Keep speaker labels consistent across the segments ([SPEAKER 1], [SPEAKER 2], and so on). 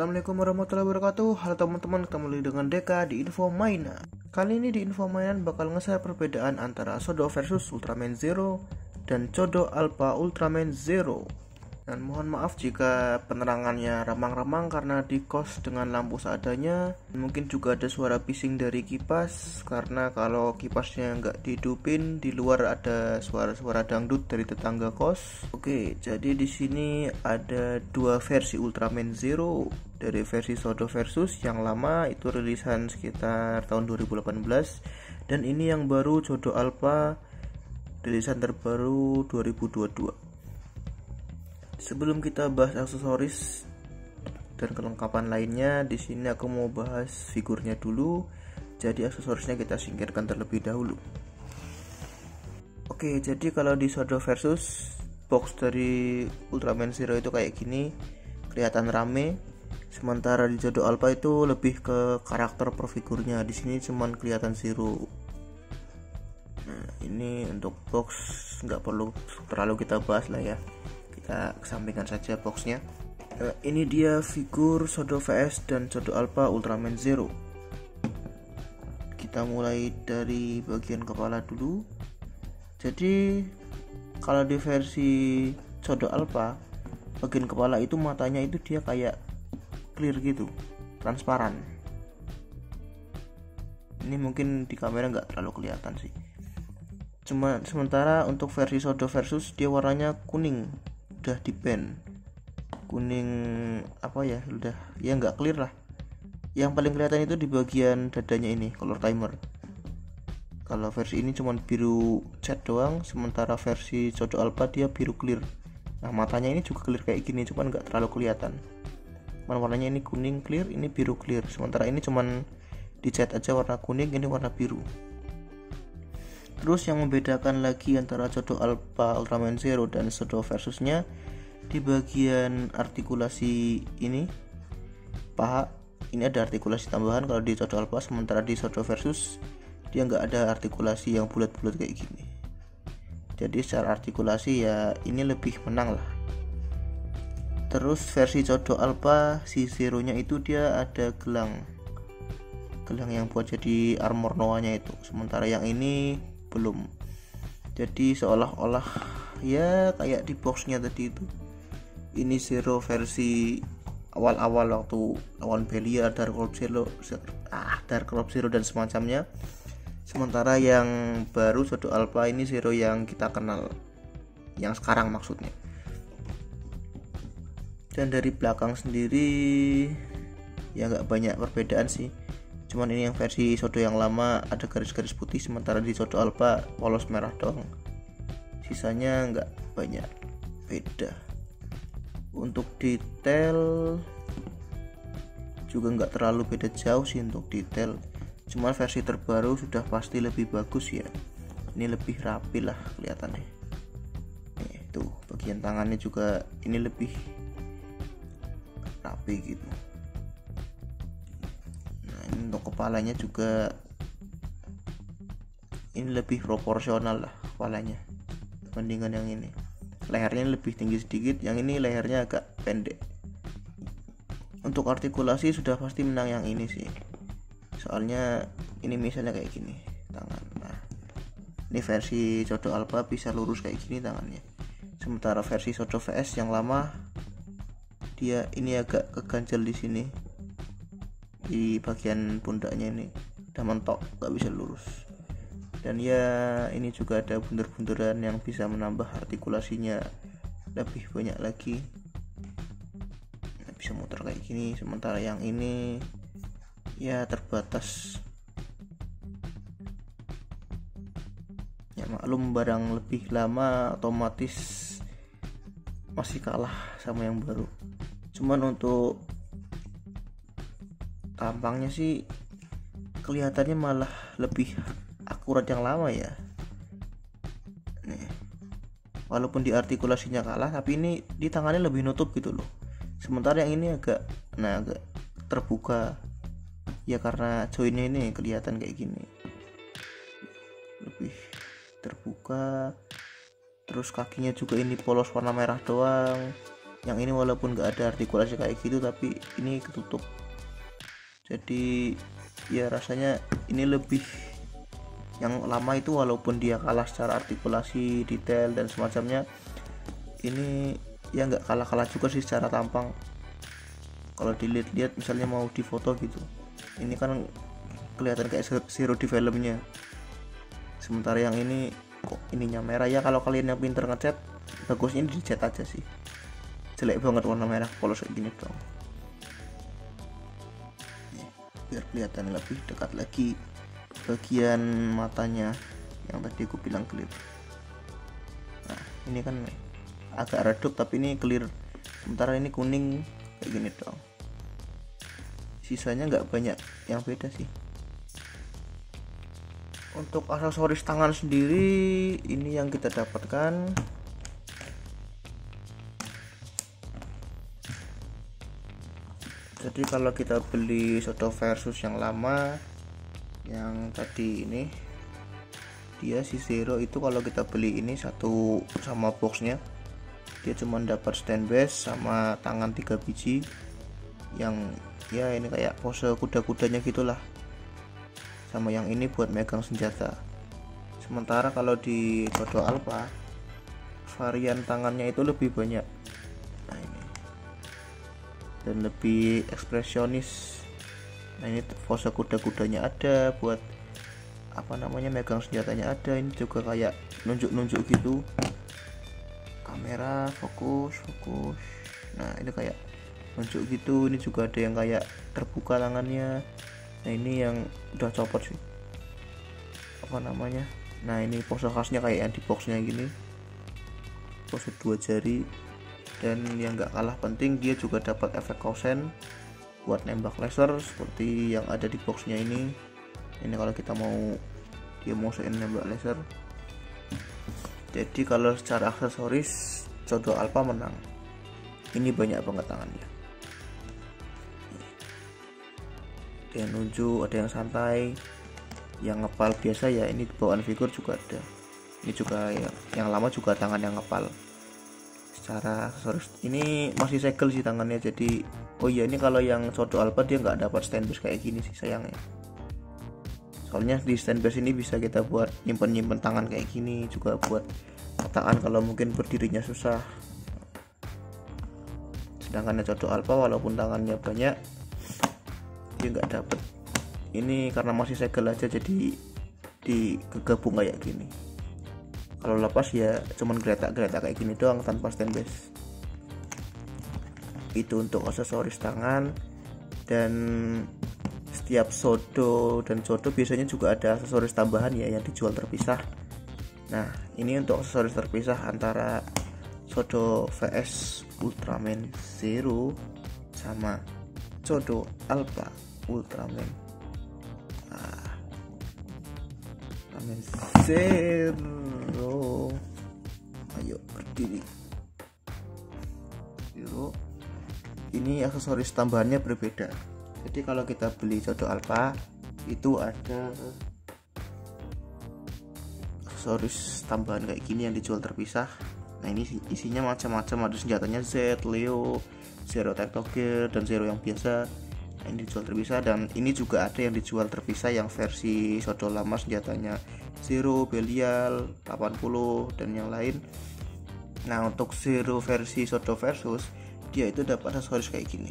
[SPEAKER 1] Assalamualaikum warahmatullahi wabarakatuh. Halo teman-teman, ketemu lagi dengan Deka di Info Mainan. Kali ini di Info Mainan bakal nge-share perbedaan antara Shodo versus Ultraman Zero dan Chodo Alpha Ultraman Zero. Dan mohon maaf jika penerangannya remang-remang karena di kos dengan lampu seadanya. Mungkin juga ada suara bising dari kipas karena kalau kipasnya nggak dihidupin, di luar ada suara-suara dangdut dari tetangga kos. Oke, jadi di sini ada dua versi Ultraman Zero. Dari versi Shodo versus yang lama itu rilisan sekitar tahun 2018, dan ini yang baru Chodo Alpha rilisan terbaru 2022. Sebelum kita bahas aksesoris dan kelengkapan lainnya, di sini aku mau bahas figurnya dulu. Jadi aksesorisnya kita singkirkan terlebih dahulu. Oke, jadi kalau di Shodo versus, box dari Ultraman Zero itu kayak gini, kelihatan rame. Sementara di Chodo Alpha itu lebih ke karakter per figurnya. Di sini cuman kelihatan Zero. Nah, ini untuk box nggak perlu terlalu kita bahas lah ya. Kita kesampingkan saja boxnya. Ini dia figur Shodo VS dan Chodo Alpha Ultraman Zero. Kita mulai dari bagian kepala dulu. Jadi kalau di versi Chodo Alpha, bagian kepala itu matanya itu dia kayak clear gitu, transparan. Ini mungkin di kamera nggak terlalu kelihatan sih. Cuma sementara untuk versi Shodo versus dia warnanya kuning, udah di pen kuning apa ya, udah ya nggak clear lah. Yang paling kelihatan itu di bagian dadanya ini, color timer. Kalau versi ini cuman biru cat doang, sementara versi Chodo Alpha dia biru clear. Nah, matanya ini juga clear kayak gini, cuman nggak terlalu kelihatan. Cuman warnanya ini kuning clear, ini biru clear. Sementara ini cuman dicat aja warna kuning, ini warna biru. Terus yang membedakan lagi antara Chodo Alpha Ultraman Zero dan Shodo versusnya, di bagian artikulasi ini paha ini ada artikulasi tambahan kalau di Chodo Alpha, sementara di Shodo versus dia nggak ada artikulasi yang bulat-bulat kayak gini. Jadi secara artikulasi ya ini lebih menang lah. Terus versi Chodo Alpha si Zero nya itu dia ada gelang yang buat jadi armor Noah-nya itu, sementara yang ini belum. Jadi seolah-olah ya kayak di boxnya tadi itu, ini Zero versi awal-awal waktu lawan Belia, Dark Orb Zero dan semacamnya. Sementara yang baru Shodo Alpha ini Zero yang kita kenal, yang sekarang maksudnya. Dan dari belakang sendiri ya nggak banyak perbedaan sih. Cuman ini yang versi Shodo yang lama ada garis-garis putih, sementara di Shodo Alpha polos merah doang. Sisanya nggak banyak beda. Untuk detail juga nggak terlalu beda jauh sih untuk detail. Cuma versi terbaru sudah pasti lebih bagus ya. Ini lebih rapi lah kelihatannya. Nih, tuh bagian tangannya juga ini lebih rapi gitu. Untuk kepalanya juga ini lebih proporsional lah kepalanya dibandingkan yang ini. Lehernya lebih tinggi sedikit, yang ini lehernya agak pendek. Untuk artikulasi sudah pasti menang yang ini sih, soalnya ini misalnya kayak gini tangan. Nah, ini versi Chodo Alpha bisa lurus kayak gini tangannya, sementara versi Shodo VS yang lama dia ini agak keganjel di sini, di bagian pundaknya ini udah mentok, nggak bisa lurus. Dan ya ini juga ada bundur-bunduran yang bisa menambah artikulasinya lebih banyak lagi. Nah, bisa muter kayak gini, sementara yang ini ya terbatas. Ya maklum, barang lebih lama otomatis masih kalah sama yang baru. Cuman untuk tampangnya sih kelihatannya malah lebih akurat yang lama ya. Nih, walaupun di artikulasinya kalah, tapi ini di tangannya lebih nutup gitu loh. Sementara yang ini agak terbuka ya, karena joinnya ini kelihatan kayak gini, lebih terbuka. Terus kakinya juga ini polos warna merah doang. Yang ini walaupun nggak ada artikulasi kayak gitu, tapi ini ketutup. Jadi ya rasanya ini lebih, yang lama itu walaupun dia kalah secara artikulasi, detail dan semacamnya, ini ya nggak kalah-kalah juga sih secara tampang. Kalau dilihat-lihat misalnya mau difoto gitu, ini kan kelihatan kayak zero di filmnya. Sementara yang ini kok ininya merah. Ya kalau kalian yang pinter ngecat, bagusnya dicat aja sih. Jelek banget warna merah polos kayak gini dong. Biar kelihatan lebih dekat lagi bagian matanya yang tadi aku bilang clear. Nah ini kan agak redup tapi ini clear, sementara ini kuning kayak gini dong. Sisanya nggak banyak yang beda sih. Untuk aksesoris tangan sendiri ini yang kita dapatkan. Jadi kalau kita beli Shodo Versus yang lama, yang tadi ini, dia si Zero itu kalau kita beli ini satu sama boxnya, dia cuma dapat stand base sama tangan 3 biji yang ya ini kayak pose kuda-kudanya gitulah, sama yang ini buat megang senjata. Sementara kalau di Shodo Alpha varian tangannya itu lebih banyak, nah ini, dan lebih ekspresionis. Nah ini pose kuda-kudanya ada, buat apa namanya megang senjatanya ada. Ini juga kayak nunjuk-nunjuk gitu, kamera fokus. Nah ini kayak nunjuk gitu. Ini juga ada yang kayak terbuka tangannya. Nah ini yang udah copot sih, apa namanya, nah ini pose khasnya kayak yang di boxnya gini, pose 2 jari. Dan yang gak kalah penting, dia juga dapat efek kosen buat nembak laser seperti yang ada di boxnya ini. Ini kalau kita mau dia masukin nembak laser. Jadi kalau secara aksesoris Shodo Alpha menang. Ini banyak banget tangannya, ada yang nunjuk, ada yang santai, yang ngepal biasa ya. Ini bawaan figur juga ada. Ini juga yang lama juga tangan yang ngepal. Secara aksesoris ini masih segel sih tangannya. Jadi oh iya, ini kalau yang Shodo Alpha dia nggak dapat stand base kayak gini sih sayangnya. Soalnya di stand base ini bisa kita buat nyimpen tangan kayak gini, juga buat tangan kalau mungkin berdirinya susah. Sedangkan Shodo Alpha walaupun tangannya banyak, dia nggak dapet. Ini karena masih segel aja, jadi digabung kayak gini. Kalau lepas ya cuman geletak-geletak kayak gini doang tanpa stand base. Itu untuk aksesoris tangan. Dan setiap Shodo dan Shodo biasanya juga ada aksesoris tambahan ya yang dijual terpisah. Nah ini untuk aksesoris terpisah antara Shodo VS Ultraman Zero sama Shodo Alpha Ultraman Zero. Ayo berdiri. Zero. Ini aksesoris tambahannya berbeda. Jadi kalau kita beli Shodo Alpha itu ada aksesoris tambahan kayak gini yang dijual terpisah. Nah ini isinya macam-macam, ada senjatanya Z, Leo, Zero Tactogear, dan Zero yang biasa. Nah ini dijual terpisah. Dan ini juga ada yang dijual terpisah yang versi Shodo lama, senjatanya Zero, Belial, 80 dan yang lain. Nah untuk Zero versi Shodo Versus, dia itu dapat aksesoris kayak gini,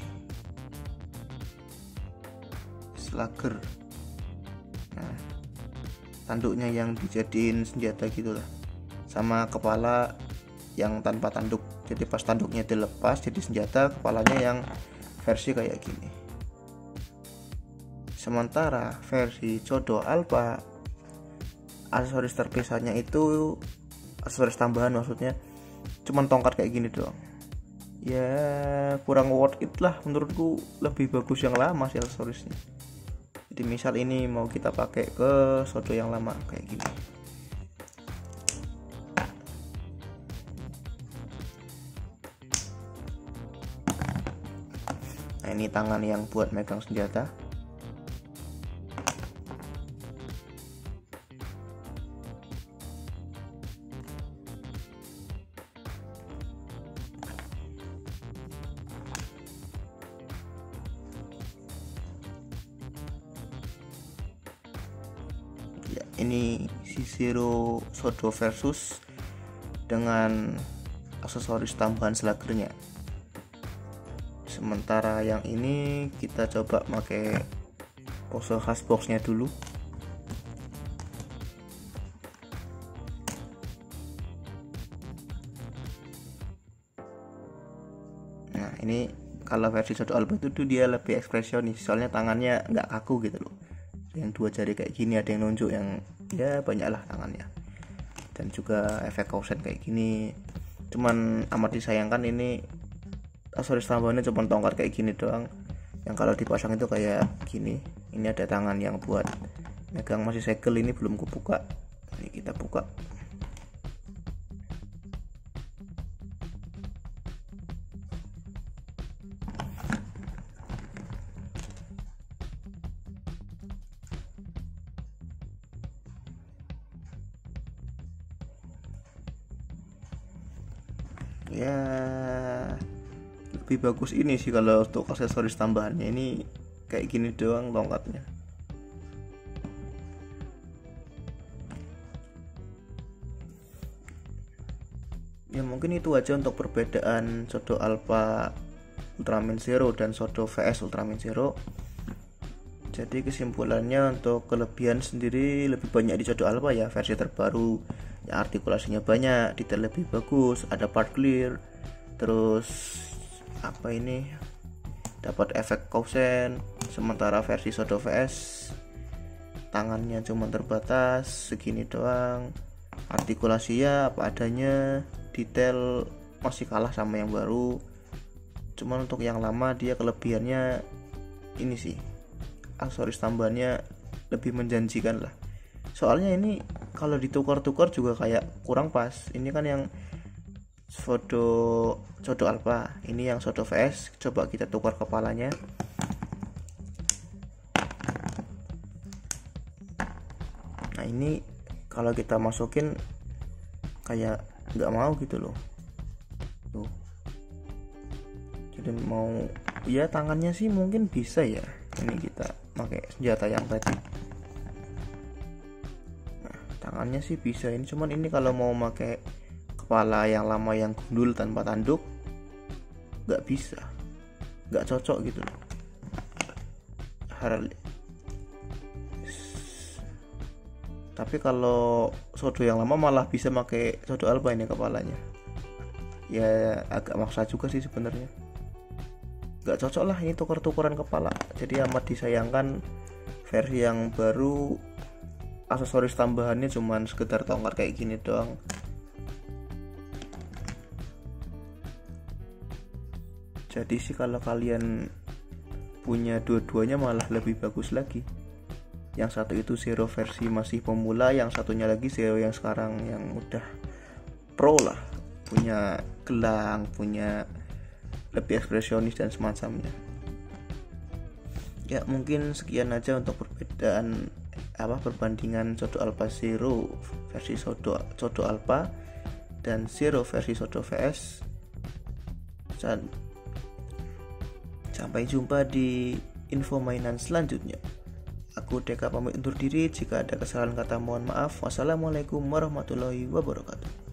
[SPEAKER 1] slugger. Nah tanduknya yang dijadiin senjata gitulah, sama kepala yang tanpa tanduk. Jadi pas tanduknya dilepas jadi senjata, kepalanya yang versi kayak gini. Sementara versi Shodo Alpha, aksesoris terpisahnya itu, aksesoris tambahan maksudnya, cuman tongkat kayak gini doang. Ya kurang worth it lah menurutku. Lebih bagus yang lama sih aksesorisnya. Jadi misal ini mau kita pakai ke Shodo yang lama kayak gini. Nah ini tangan yang buat megang senjata. ini si Zero Sodo Versus dengan aksesoris tambahan slagernya. Sementara yang ini kita coba pakai pose khas boxnya dulu. Nah ini kalau versi Sodo Alba itu dia lebih ekspresionis, soalnya tangannya nggak kaku gitu loh. Yang dua jari kayak gini, ada yang nunjuk, yang ya banyak lah tangannya. Dan juga efek kausen kayak gini. Cuman amat disayangkan ini aksesoris tambahannya cuma tongkat kayak gini doang. Yang kalau dipasang itu kayak gini. Ini ada tangan yang buat megang, masih segel, ini belum kubuka. Ini kita buka. Ya lebih bagus ini sih kalau untuk aksesoris tambahannya. Ini kayak gini doang tongkatnya. Ya mungkin itu aja untuk perbedaan Sodo Alpha Ultraman Zero dan Sodo VS Ultraman Zero. Jadi kesimpulannya untuk kelebihan sendiri lebih banyak di Sodo Alpha ya, versi terbaru. Ya, artikulasinya banyak, detail lebih bagus, ada part clear, terus apa ini, dapat efek kausen. Sementara versi Sodo VS tangannya cuma terbatas segini doang, artikulasinya apa adanya, detail masih kalah sama yang baru. Cuman untuk yang lama dia kelebihannya ini sih, aksesoris tambahannya lebih menjanjikan lah. Soalnya ini kalau ditukar-tukar juga kayak kurang pas. Ini kan yang Sodo Alpha, ini yang Sodo VS. Coba kita tukar kepalanya. Nah ini kalau kita masukin kayak nggak mau gitu loh. Tuh. Jadi mau ya tangannya sih mungkin bisa ya. Ini kita pakai senjata yang tadi. Tangannya sih bisa ini, cuman ini kalau mau pakai kepala yang lama yang gundul tanpa tanduk nggak bisa, nggak cocok gitu. Tapi kalau Sodo yang lama malah bisa pakai Sodo Alpha ini kepalanya. Ya agak maksa juga sih sebenarnya. Nggak cocok lah ini tukar-tukaran kepala. Jadi amat disayangkan versi yang baru aksesoris tambahannya cuman sekedar tongkat kayak gini doang. Jadi sih kalau kalian punya dua-duanya malah lebih bagus lagi. Yang satu itu Zero versi masih pemula, yang satunya lagi Zero yang sekarang yang udah pro lah, punya gelang, punya lebih ekspresionis dan semacamnya. Ya mungkin sekian aja untuk perbandingan Sodo Alpha Zero versi Sodo Alpha dan Zero versi Sodo VS. Sampai jumpa di info mainan selanjutnya. Aku Deka pamit undur diri. Jika ada kesalahan kata mohon maaf. Wassalamualaikum warahmatullahi wabarakatuh.